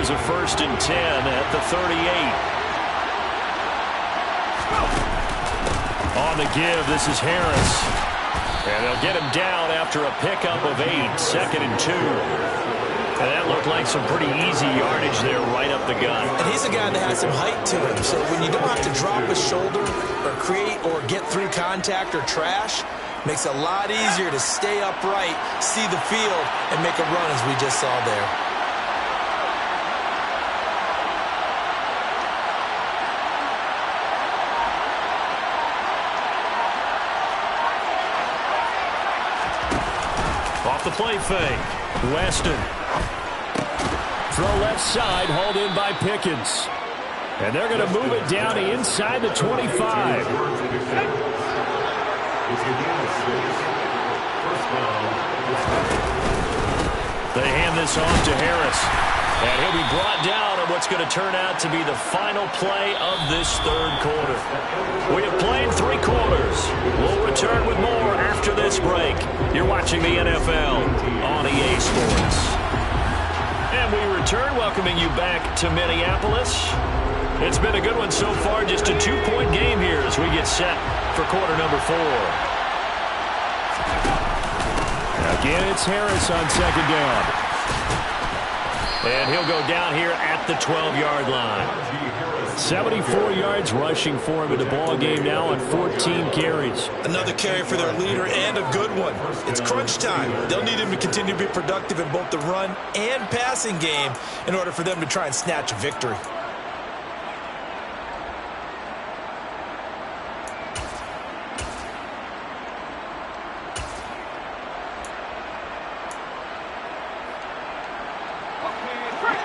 Here's a 1st and 10 at the 38. On the give, this is Harris. And they'll get him down after a pickup of 8, 2nd and 2. And that looked like some pretty easy yardage there right up the gut. And he's a guy that has some height to him. So when you don't have to drop a shoulder or create or get through contact or trash, makes it a lot easier to stay upright, see the field, and make a run as we just saw there. Off the play fake. Weston. Throw left side, hauled in by Pickens. And they're going to move it down to inside the 25. They hand this off to Harris. And he'll be brought down on what's going to turn out to be the final play of this 3rd quarter. We have played 3 quarters. We'll return with more after this break. You're watching the NFL on EA Sports. And we return, welcoming you back to Minneapolis. It's been a good one so far, just a 2-point game here as we get set for quarter number 4. Again, it's Harris on 2nd down. And he'll go down here at the 12-yard line. 74 yards rushing for him in the ball game now on 14 carries. Another carry for their leader and a good one. It's crunch time. They'll need him to continue to be productive in both the run and passing game in order for them to try and snatch a victory.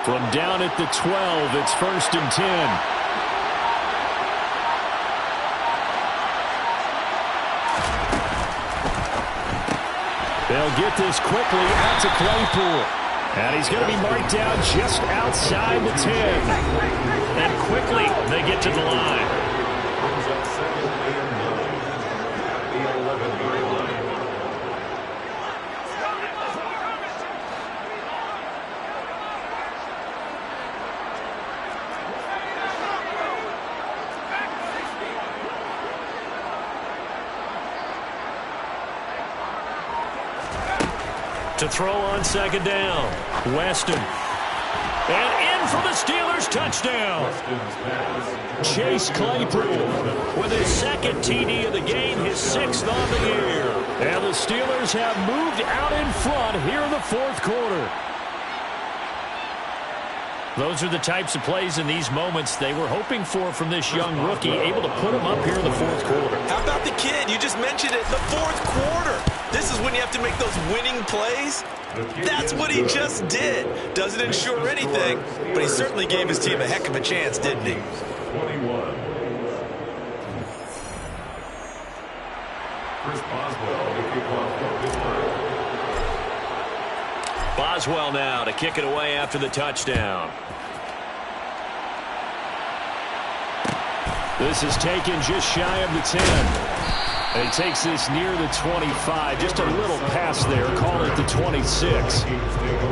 From down at the 12, it's 1st and 10. They'll get this quickly out to Claypool. And he's going to be marked down just outside the 10. And quickly they get to the line. To throw on 2nd down. Weston. And in for the Steelers touchdown. Chase Claypool with his 2nd TD of the game, his 6th on the year. And the Steelers have moved out in front here in the 4th quarter. Those are the types of plays in these moments they were hoping for from this young rookie, able to put him up here in the 4th quarter. How about the kid? You just mentioned it, the 4th quarter. This is when you have to make those winning plays. That's what he just did. Doesn't ensure anything, but he certainly gave his team a heck of a chance, didn't he? 21. Chris Boswell, the kickoff for Pittsburgh. Boswell now to kick it away after the touchdown. This is taken just shy of the 10. And he takes this near the 25. Just a little pass there. Call it the 26.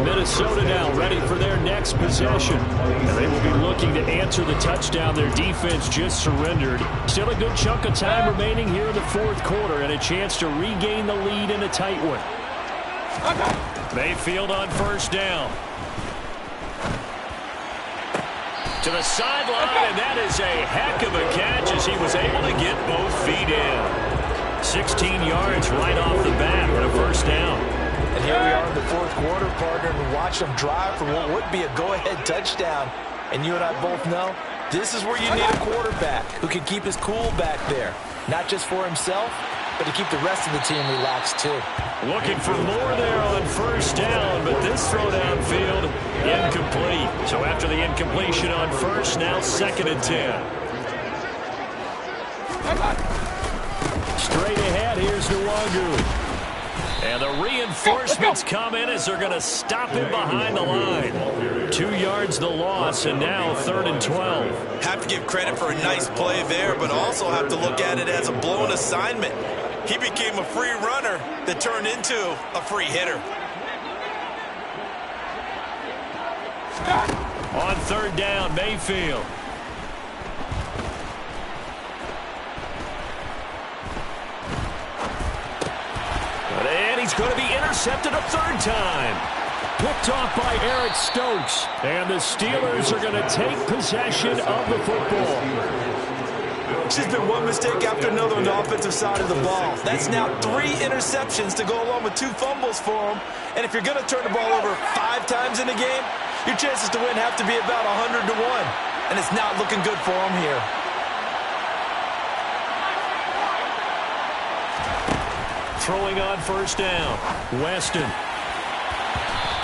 Minnesota now ready for their next possession. And they will be looking to answer the touchdown their defense just surrendered. Still a good chunk of time remaining here in the 4th quarter and a chance to regain the lead in a tight one. Mayfield on 1st down. To the sideline, and that is a heck of a catch as he was able to get both feet in. 16 yards right off the bat for a 1st down. And here we are in the 4th quarter, partner, and watch them drive for what would be a go-ahead touchdown. And you and I both know this is where you need a quarterback who can keep his cool back there. Not just for himself, but to keep the rest of the team relaxed too. Looking for more there on 1st down, but this throw downfield incomplete. So after the incompletion on 1st, now 2nd and 10. Straight ahead, here's Nwangu. And the reinforcements come in as they're going to stop him behind the line. 2 yards the loss, and now 3rd and 12. Have to give credit for a nice play there, but also have to look at it as a blown assignment. He became a free runner that turned into a free hitter. On third down, Mayfield. And he's going to be intercepted a third time. Picked off by Eric Stokes. And the Steelers are going to take possession of the football. It's just been one mistake after another on the offensive side of the ball. That's now 3 interceptions to go along with 2 fumbles for him. And if you're going to turn the ball over 5 times in a game, your chances to win have to be about 100 to 1. And it's not looking good for him here. Throwing on first down. Weston.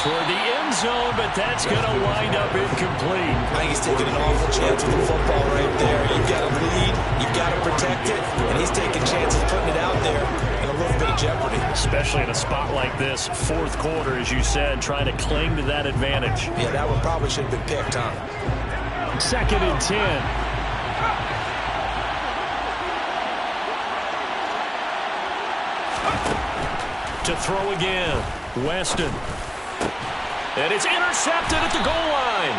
Toward the end zone, but that's going to wind up incomplete. I think he's taking an awful chance with the football right there. You've got to lead, you've got to protect it, and he's taking chances putting it out there in a little bit of jeopardy. Especially in a spot like this, fourth quarter, as you said, trying to cling to that advantage. Yeah, that one probably should have been picked, huh? 2nd and 10. To throw again, Weston. And it's intercepted at the goal line.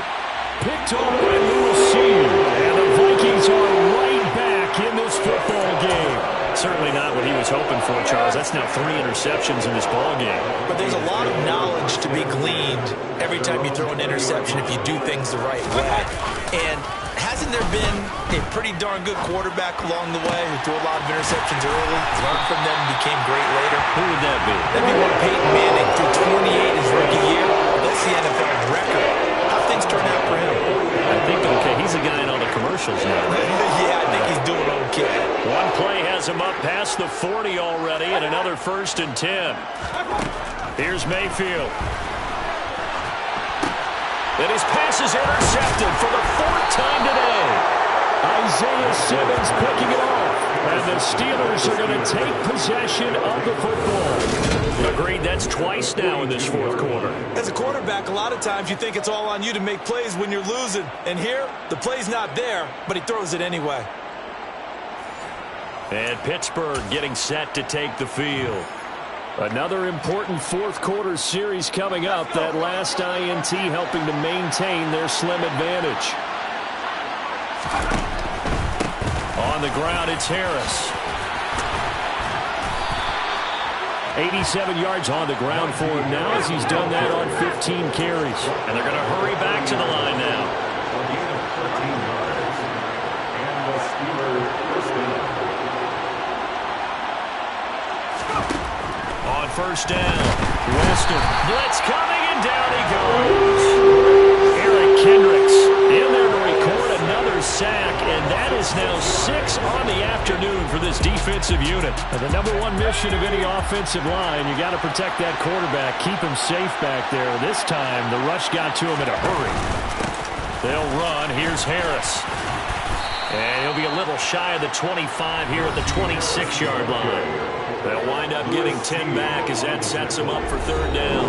Picked off by Lewis Senior. And the Vikings are right back in this football game. Certainly not what he was hoping for, Charles. That's now 3 interceptions in this ball game. But there's a lot of knowledge to be gleaned every time you throw an interception if you do things the right way. And hasn't there been a pretty darn good quarterback along the way who threw a lot of interceptions early, learned from them, and became great later? Who would that be? That'd be one Peyton Manning, threw 28 his rookie year. That's the NFL record. How things turn out for him? I think, okay, he's a guy in all the commercials now, right? Yeah, I think he's doing okay. One play has him up past the 40 already, and another 1st and 10. Here's Mayfield. And his pass is intercepted for the 4th time today. Isaiah Simmons picking it off. And the Steelers are going to take possession of the football. Agreed, that's twice now in this fourth quarter. As a quarterback, a lot of times you think it's all on you to make plays when you're losing. And here, the play's not there, but he throws it anyway. And Pittsburgh getting set to take the field. Another important fourth quarter series coming up. That last INT helping to maintain their slim advantage. On the ground, it's Harris. 87 yards on the ground for him now as he's done that on 15 carries. And they're going to hurry back to the line now. On first down, Weston. Blitz coming, and down he goes. Eric Kendricks in there to record another sack, and that is now 6 on the afternoon for this defensive unit. And the number 1 mission of any offensive line, you got to protect that quarterback, keep him safe back there. This time, the rush got to him in a hurry. They'll run. Here's Harris. And he'll be a little shy of the 25 here at the 26-yard line. They'll wind up getting 10 back as that sets him up for 3rd down.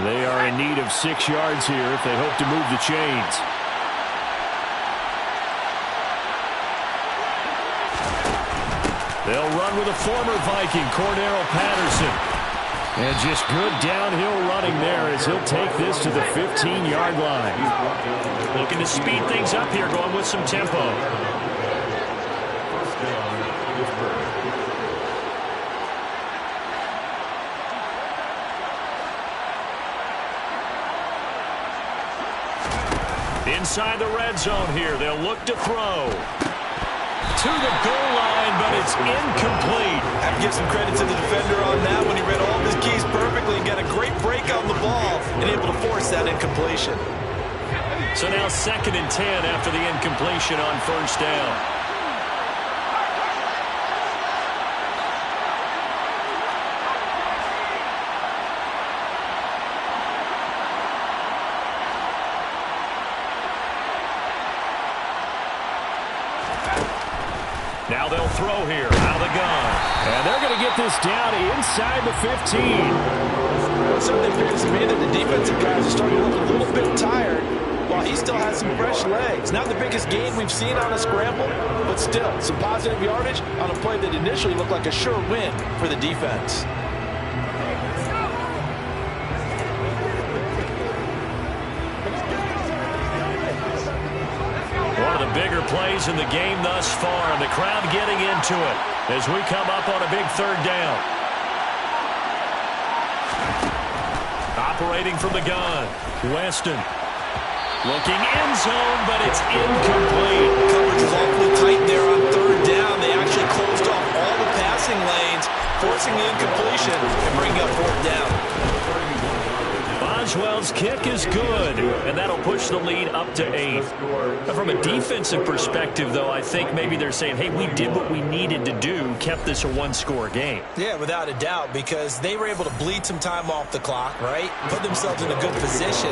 They are in need of 6 yards here if they hope to move the chains. They'll run with a former Viking, Cordero Patterson. And just good downhill running there as he'll take this to the 15-yard line. Looking to speed things up here, going with some tempo. Inside the red zone here, they'll look to throw. To the goal line, but it's incomplete. I have to give some credit to the defender on that when he read all of his keys perfectly and got a great break on the ball and able to force that incompletion. So now 2nd and 10 after the incompletion on first down. Now they'll throw here out of the gun. And they're going to get this down inside the 15. Well, it certainly appears to me that the defensive guys are starting to look a little bit tired, while ball. He still has some fresh legs. Not the biggest gain we've seen on a scramble, but still some positive yardage on a play that initially looked like a sure win for the defense. One of the bigger plays in the game thus far, and the crowd getting into it as we come up on a big third down. Operating from the gun, Weston. Looking end zone, but it's incomplete. Coverage was awfully tight there on third down. They actually closed off all the passing lanes, forcing the incompletion and bringing up fourth down. Boswell's kick is good, and that'll push the lead up to 8. From a defensive perspective, though, I think maybe they're saying, hey, we did what we needed to do, kept this a one-score game. Yeah, without a doubt, because they were able to bleed some time off the clock, right? Put themselves in a good position,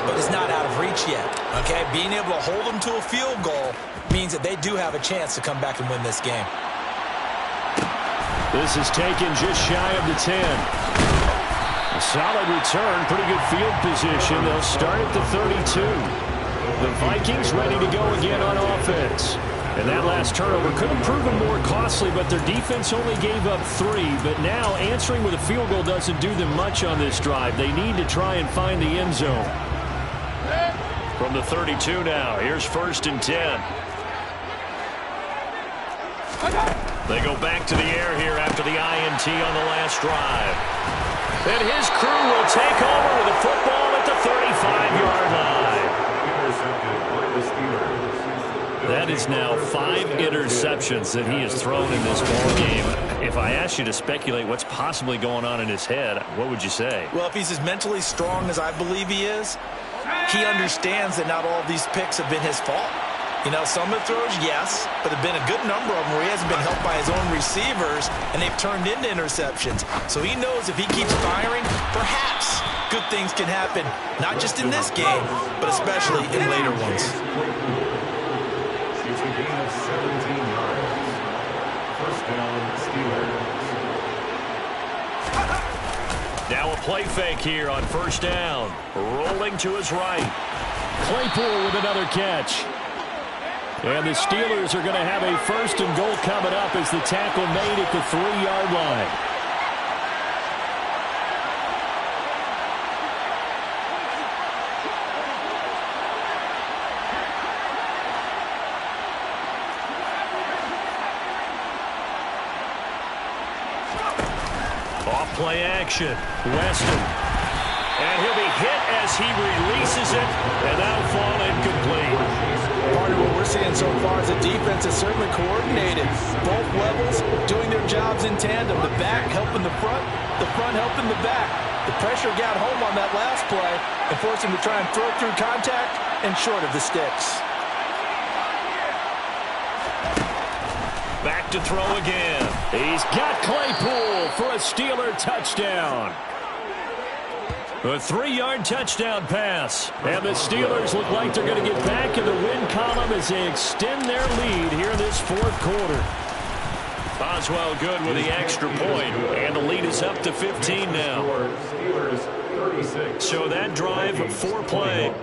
but it's not out of reach yet, okay? Being able to hold them to a field goal means that they do have a chance to come back and win this game. This is taken just shy of the 10. A solid return, pretty good field position. They'll start at the 32. The Vikings ready to go again on offense. And that last turnover could have proven more costly, but their defense only gave up 3. But now answering with a field goal doesn't do them much on this drive. They need to try and find the end zone. From the 32 now, here's 1st and 10. They go back to the air here after the INT on the last drive. And his crew will take over with a football at the 35-yard line. That is now 5 interceptions that he has thrown in this ball game. If I asked you to speculate what's possibly going on in his head, what would you say? Well, if he's as mentally strong as I believe he is, he understands that not all of these picks have been his fault. You know, some of the throws, yes, but there have been a good number of them where he hasn't been helped by his own receivers, and they've turned into interceptions. So he knows if he keeps firing, perhaps good things can happen, not just in this game, but especially in later ones. It's a gain of 17 yards. First down, Steelers. Now a play fake here on 1st down. Rolling to his right. Claypool with another catch. And the Steelers are going to have a 1st and goal coming up as the tackle made at the 3-yard line. Off play action. Weston. And he'll be hit as he releases it, and that'll fall incomplete. Part of what we're seeing so far is the defense is certainly coordinated. Both levels doing their jobs in tandem. The back helping the front helping the back. The pressure got home on that last play and forced him to try and throw through contact and short of the sticks. Back to throw again. He's got Claypool for a Steeler touchdown. A 3-yard touchdown pass. And the Steelers look like they're going to get back in the win column as they extend their lead here in this 4th quarter. Boswell good with the extra point, and the lead is up to 15 now. Steelers 36. So that drive, 4 play.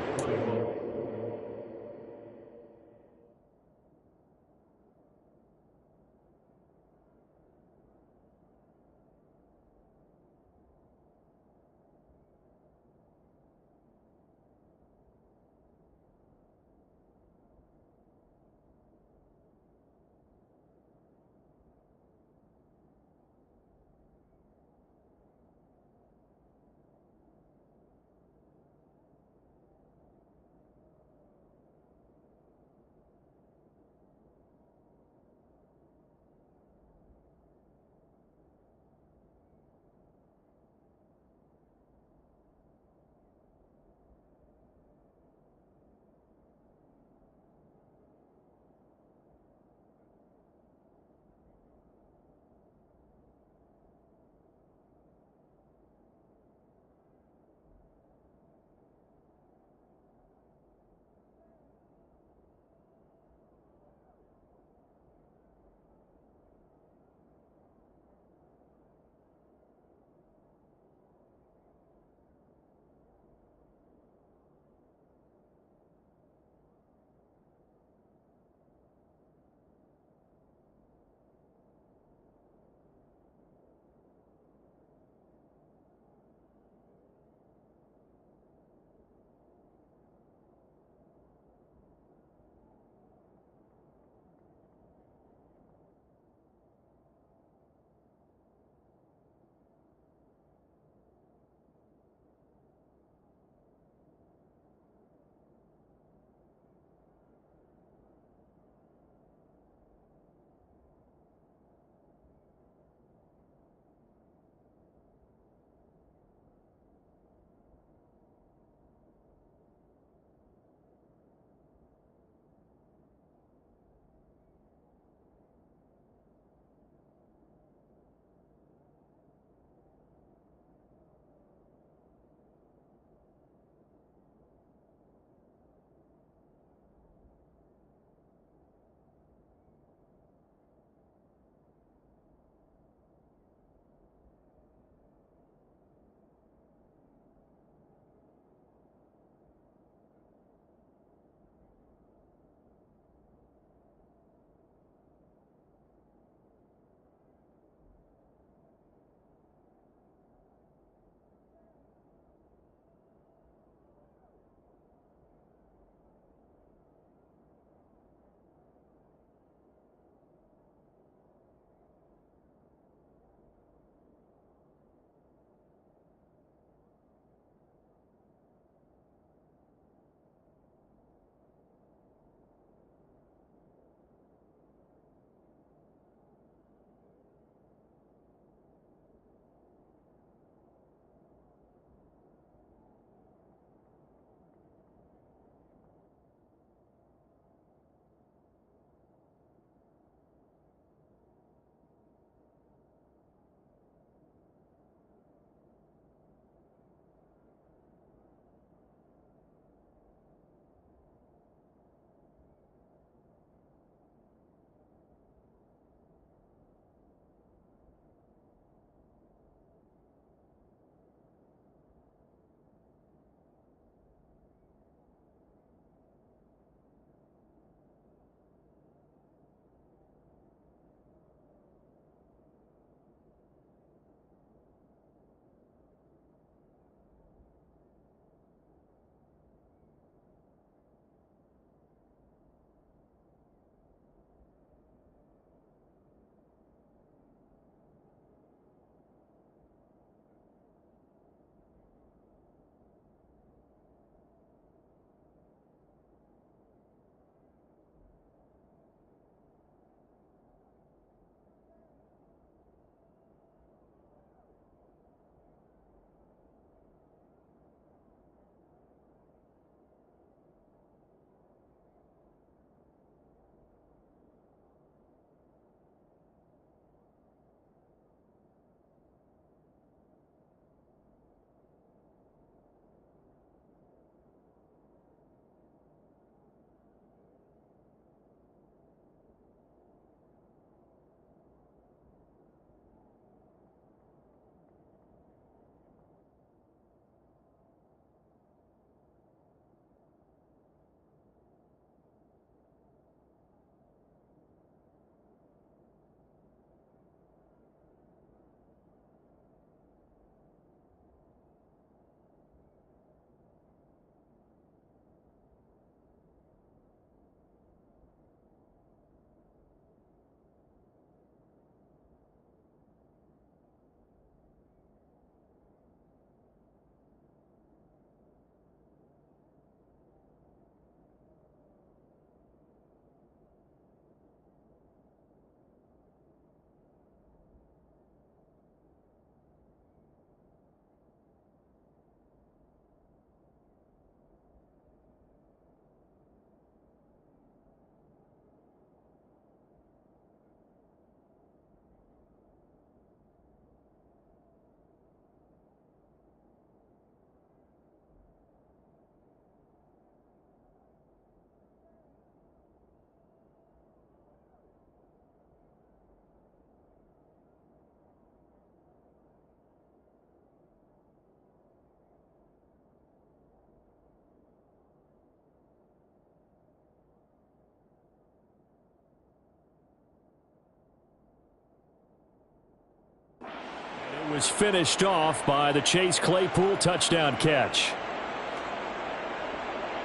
Was finished off by the Chase Claypool touchdown catch.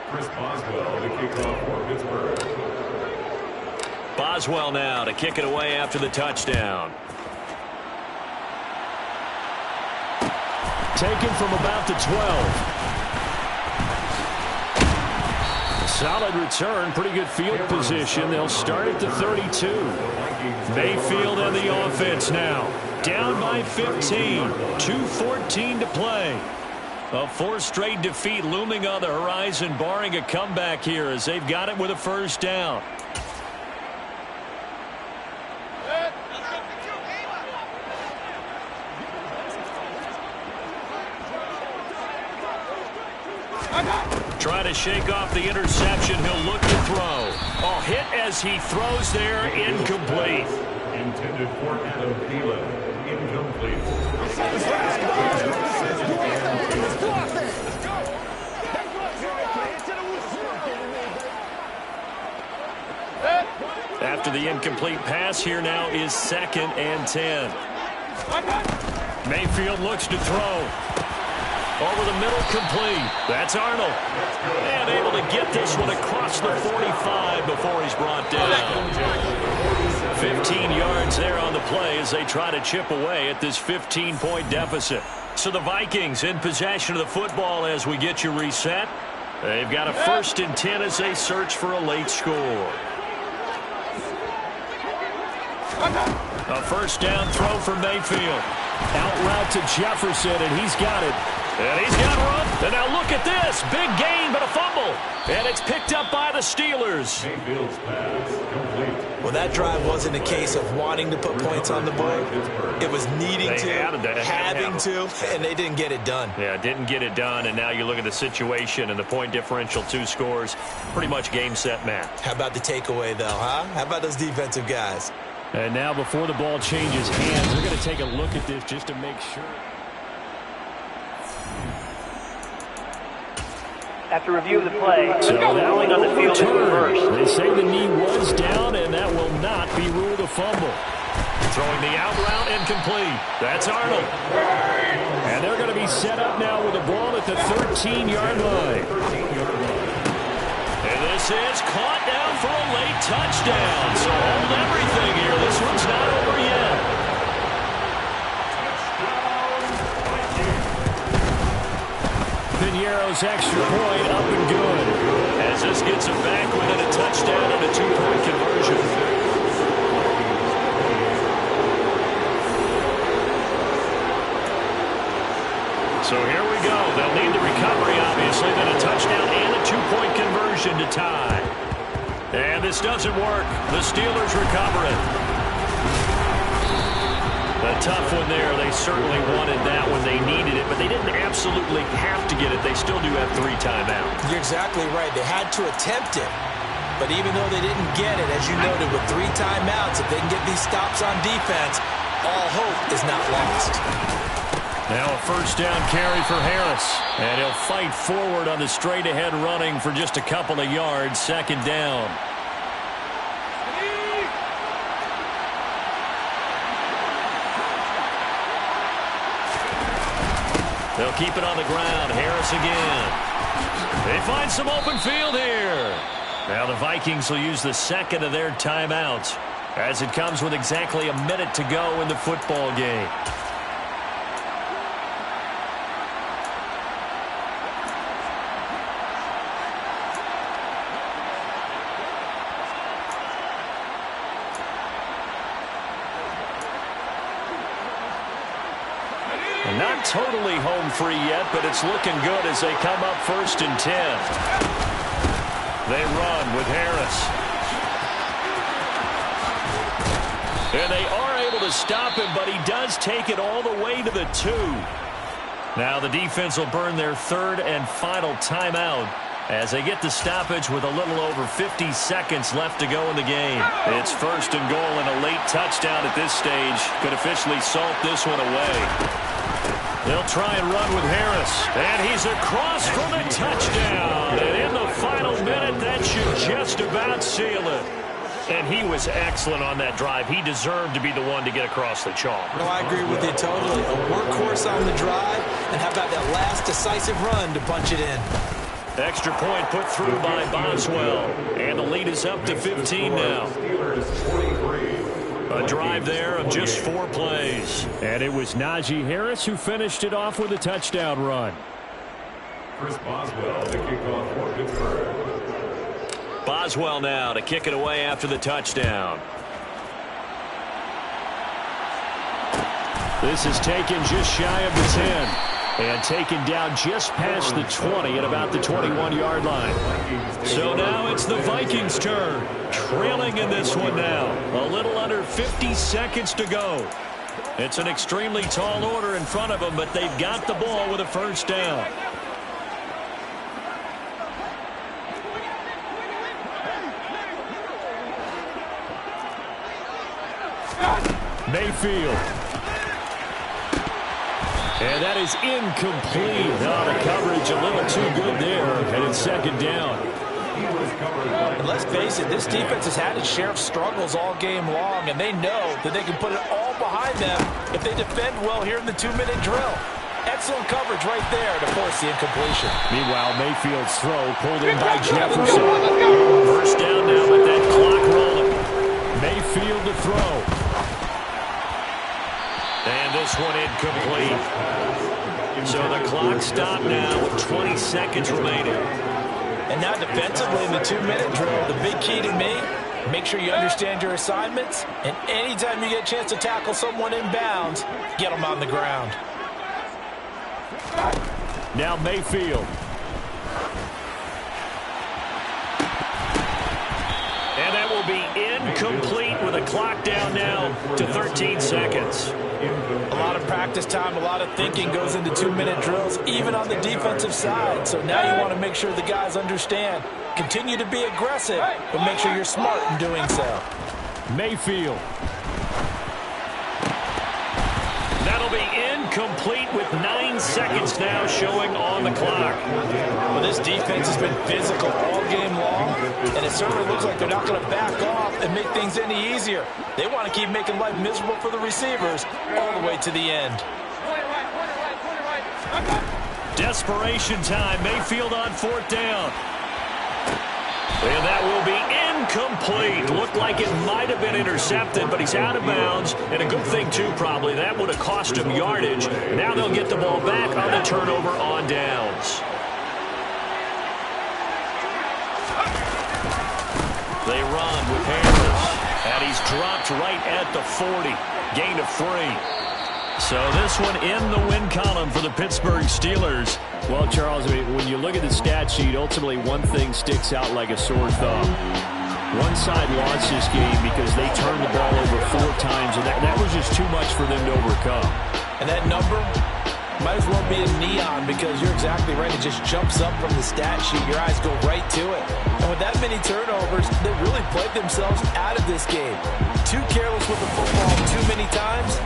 Chris Boswell to kick off for Pittsburgh. Boswell now to kick it away after the touchdown. Taken from about the 12. Solid return, pretty good field position. They'll start at the 32. Mayfield and the offense now. Down by 15. 2:14 to play. A fourth straight defeat looming on the horizon, barring a comeback here as they've got it with a first down. Trying to shake off the interception. He'll look to throw. Oh, hit as he throws there. Incomplete. Intended for Adam Thielen. Incomplete. After the incomplete pass, here now is 2nd and 10. Mayfield looks to throw. Over the middle, complete. That's Arnold. And able to get this one across the 45 before he's brought down. 15 yards there on the play as they try to chip away at this 15-point deficit. So the Vikings in possession of the football as we get you reset. They've got a 1st and 10 as they search for a late score. A first down throw for Mayfield. Out route to Jefferson, and he's got it. And he's got room. And now look at this. Big gain, but a fumble. And it's picked up by the Steelers. Mayfield's pass complete. Well, that drive wasn't a case of wanting to put points on the board. It was needing to, having to, and they didn't get it done. Yeah, didn't get it done, and now you look at the situation and the point differential, 2 scores. Pretty much game, set, match. How about the takeaway, though, huh? How about those defensive guys? And now before the ball changes hands, they're going to take a look at this just to make sure. After review of the play, so that ruling on the field is reversed. They say the knee was down, and that will not be ruled a fumble. Throwing the out route, incomplete. That's Arnold. And they're going to be set up now with the ball at the 13-yard line. And this is caught down for a late touchdown. So hold everything here. This one's not over yet. Piñeiro's extra point up and good. As this gets him back within a touchdown and a 2-point conversion. So here we go. They'll need the recovery, obviously, then a touchdown and a 2-point conversion to tie. And this doesn't work. The Steelers recover it. A tough one there. They certainly wanted that when they needed it, but they didn't absolutely have to get it. They still do have 3 timeouts. You're exactly right. They had to attempt it. But even though they didn't get it, as you noted, with 3 timeouts, if they can get these stops on defense, all hope is not lost. Now a first down carry for Harris. And he'll fight forward on the straight-ahead running for just a couple of yards. 2nd down. They'll keep it on the ground. Harris again. They find some open field here. Now the Vikings will use the 2nd of their timeouts as it comes with exactly a minute to go in the football game. Not totally home free yet, but it's looking good as they come up 1st and 10. They run with Harris. And they are able to stop him, but he does take it all the way to the 2. Now the defense will burn their 3rd and final timeout as they get the stoppage with a little over 50 seconds left to go in the game. It's 1st and goal and a late touchdown at this stage could officially salt this one away. They'll try and run with Harris. And he's across for the touchdown. And in the final minute, that should just about seal it. And he was excellent on that drive. He deserved to be the one to get across the chalk. No, I agree with you totally. A workhorse on the drive, and how about that last decisive run to punch it in? Extra point put through by Boswell. And the lead is up to 15 now. A drive there of just 4 plays. And it was Najee Harris who finished it off with a touchdown run. Chris Boswell to kick off for Pittsburgh. Boswell now to kick it away after the touchdown. This is taken just shy of the 10. And taken down just past the 20 at about the 21-yard line. So now it's the Vikings' turn. Trailing in this one now. A little under 50 seconds to go. It's an extremely tall order in front of them, but they've got the ball with a first down. Mayfield. And that is incomplete. Oh, the coverage a little too good there. And it's second down. And let's face it, this defense has had its share of struggles all game long, and they know that they can put it all behind them if they defend well here in the 2-minute drill. Excellent coverage right there to force the incompletion. Meanwhile, Mayfield's throw pulled in by Jefferson. First down now with that clock rolling. Mayfield to throw. And this one incomplete. So the clock stopped now with 20 seconds remaining. And now defensively in the 2-minute drill, the big key to me, make sure you understand your assignments, and anytime you get a chance to tackle someone in bounds, get them on the ground. Now Mayfield. And that will be incomplete with a clock down now to 13 seconds. A lot of practice time, a lot of thinking goes into 2-minute drills, even on the defensive side. So now you want to make sure the guys understand. Continue to be aggressive, but make sure you're smart in doing so. Mayfield. That'll be incomplete with 9 seconds now showing on the clock. Well, this defense has been physical all game long, and it certainly looks like they're not going to back off and make things any easier. They want to keep making life miserable for the receivers all the way to the end. Desperation time. Mayfield on 4th down. And that will be incomplete. Looked like it might have been intercepted, but he's out of bounds. And a good thing, too, probably. That would have cost him yardage. Now they'll get the ball back on the turnover on downs. They run with Harris. And he's dropped right at the 40. Gain of 3. So this one in the win column for the Pittsburgh Steelers. Well, Charles, I mean, when you look at the stat sheet, ultimately one thing sticks out like a sore thumb. One side lost this game because they turned the ball over 4 times, and that was just too much for them to overcome. And that number might as well be a neon, because you're exactly right. It just jumps up from the stat sheet. Your eyes go right to it. And with that many turnovers, they really played themselves out of this game. Too careless with the football too many times,